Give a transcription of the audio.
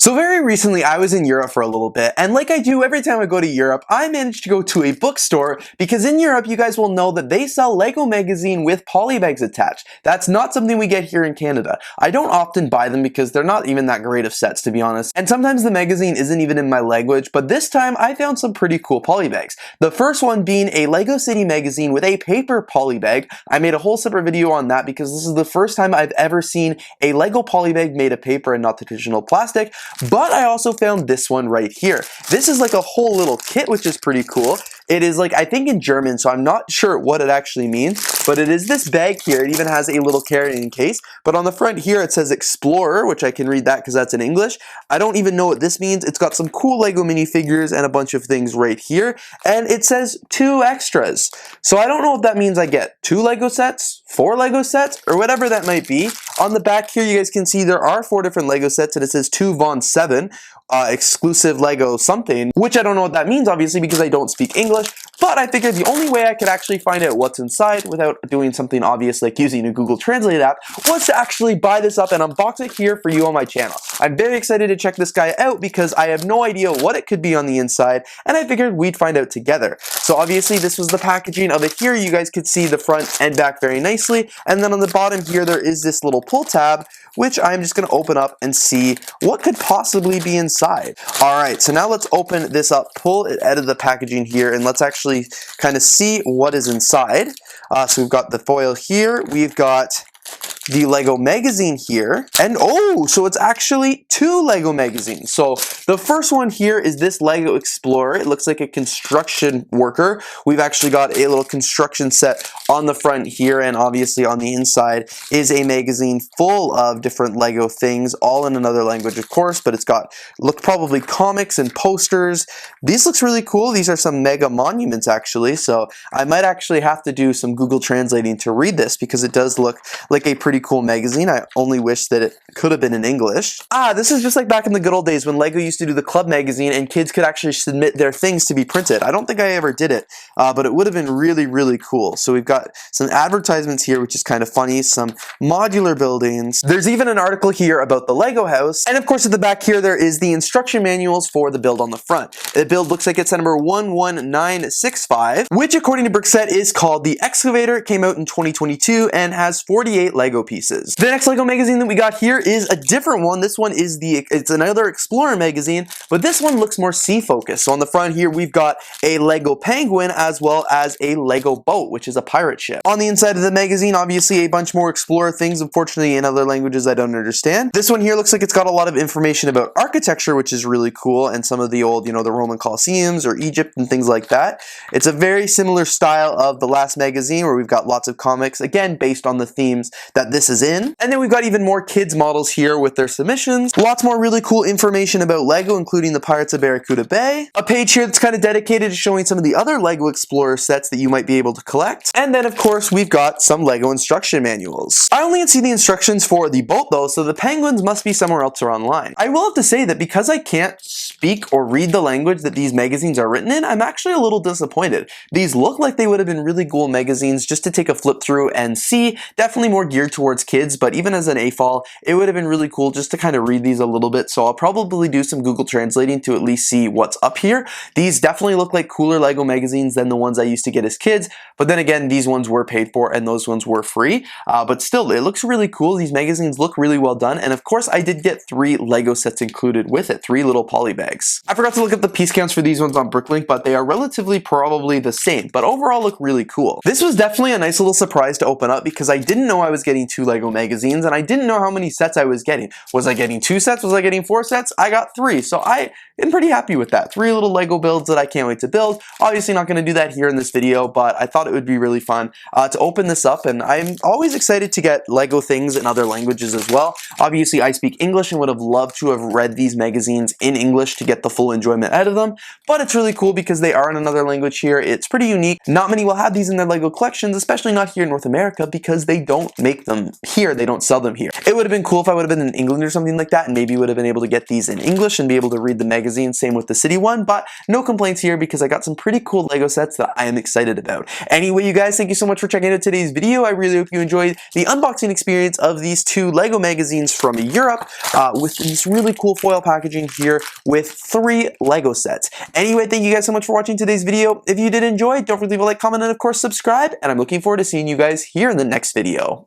So very recently I was in Europe for a little bit, and like I do every time I go to Europe, I managed to go to a bookstore because in Europe you guys will know that they sell Lego magazine with polybags attached. That's not something we get here in Canada. I don't often buy them because they're not even that great of sets, to be honest, and sometimes the magazine isn't even in my language, but this time I found some pretty cool polybags. The first one being a Lego City magazine with a paper polybag. I made a whole separate video on that because this is the first time I've ever seen a Lego polybag made of paper and not the traditional plastic. But I also found this one right here. This is like a whole little kit, which is pretty cool. It is like, I think in German, so I'm not sure what it actually means, but it is this bag here. It even has a little carrying case, but on the front here it says Explorer, which I can read that because that's in English. I don't even know what this means. It's got some cool Lego minifigures and a bunch of things right here, and it says 2 extras. So I don't know if that means I get 2 Lego sets, 4 Lego sets, or whatever that might be. On the back here you guys can see there are 4 different Lego sets, and it says 2 Von 7. Exclusive Lego something, which I don't know what that means obviously because I don't speak English, but I figured the only way I could actually find out what's inside without doing something obvious like using a Google Translate app was to actually buy this up and unbox it here for you on my channel. I'm very excited to check this guy out because I have no idea what it could be on the inside, and I figured we'd find out together. So obviously this was the packaging of it here. You guys could see the front and back very nicely, and then on the bottom here there is this little pull tab, which I'm just going to open up and see what could possibly be inside. Alright, so now let's open this up, pull it out of the packaging here, and let's actually kind of see what is inside. So we've got the foil here, we've got the Lego magazine here, and oh, so it's actually 2 Lego magazines. So the first one here is this Lego Explorer. It looks like a construction worker. We've actually got a little construction set on the front here, and obviously on the inside is a magazine full of different Lego things, all in another language of course, but it's got probably comics and posters. These looks really cool. These are some mega monuments actually, so I might actually have to do some Google translating to read this because it does look like a pretty cool magazine. I only wish that it could have been in English. This is just like back in the good old days when Lego used to do the club magazine and kids could actually submit their things to be printed. I don't think I ever did it, but it would have been really, really cool. So we've got some advertisements here, which is kind of funny, some modular buildings. There's even an article here about the Lego house, and of course at the back here there is the instruction manuals for the build on the front. The build looks like it's at number 11965, which according to Brickset is called the Excavator. It came out in 2022 and has 48 Lego pieces. The next Lego magazine that we got here is a different one. This one is it's another Explorer magazine, but this one looks more sea focused. So on the front here we've got a Lego penguin as well as a Lego boat, which is a pirate ship. On the inside of the magazine, obviously a bunch more Explorer things, unfortunately in other languages I don't understand. This one here looks like it's got a lot of information about architecture, which is really cool, and some of the old, you know, the Roman Colosseums or Egypt and things like that. It's a very similar style of the last magazine where we've got lots of comics, again based on the themes that this is in. And then we've got even more kids models here with their submissions. Lots more really cool information about Lego, including the Pirates of Barracuda Bay. A page here that's kind of dedicated to showing some of the other Lego Explorer sets that you might be able to collect. And then of course we've got some Lego instruction manuals. I only see the instructions for the boat though, so the penguins must be somewhere else or online. I will have to say that because I can't speak or read the language that these magazines are written in, I'm actually a little disappointed. These look like they would have been really cool magazines just to take a flip through and see, definitely more geared towards kids, but even as an AFOL, it would have been really cool just to kind of read these a little bit, so I'll probably do some Google translating to at least see what's up here. These definitely look like cooler Lego magazines than the ones I used to get as kids, but then again, these ones were paid for and those ones were free, but still, it looks really cool. These magazines look really well done, and of course, I did get 3 Lego sets included with it, 3 little poly bags. I forgot to look at the piece counts for these ones on Bricklink, but they are relatively probably the same, but overall look really cool. This was definitely a nice little surprise to open up because I didn't know I was getting 2 Lego magazines, and I didn't know how many sets I was getting. Was I getting 2 sets? Was I getting 4 sets? I got 3, so I am pretty happy with that. 3 little Lego builds that I can't wait to build. Obviously not going to do that here in this video, but I thought it would be really fun to open this up, and I'm always excited to get Lego things in other languages as well. Obviously I speak English and would have loved to have read these magazines in English to get the full enjoyment out of them, but it's really cool because they are in another language here. It's pretty unique. Not many will have these in their Lego collections, especially not here in North America because they don't make them here. They don't sell them here. It would have been cool if I would have been in England or something like that and maybe would have been able to get these in English and be able to read the magazine magazine, same with the city one, but no complaints here because I got some pretty cool Lego sets that I am excited about. Anyway, you guys, thank you so much for checking out today's video. I really hope you enjoyed the unboxing experience of these 2 Lego magazines from Europe with this really cool foil packaging here with 3 Lego sets. Anyway, thank you guys so much for watching today's video. If you did enjoy, don't forget to leave a like, comment, and of course subscribe, and I'm looking forward to seeing you guys here in the next video.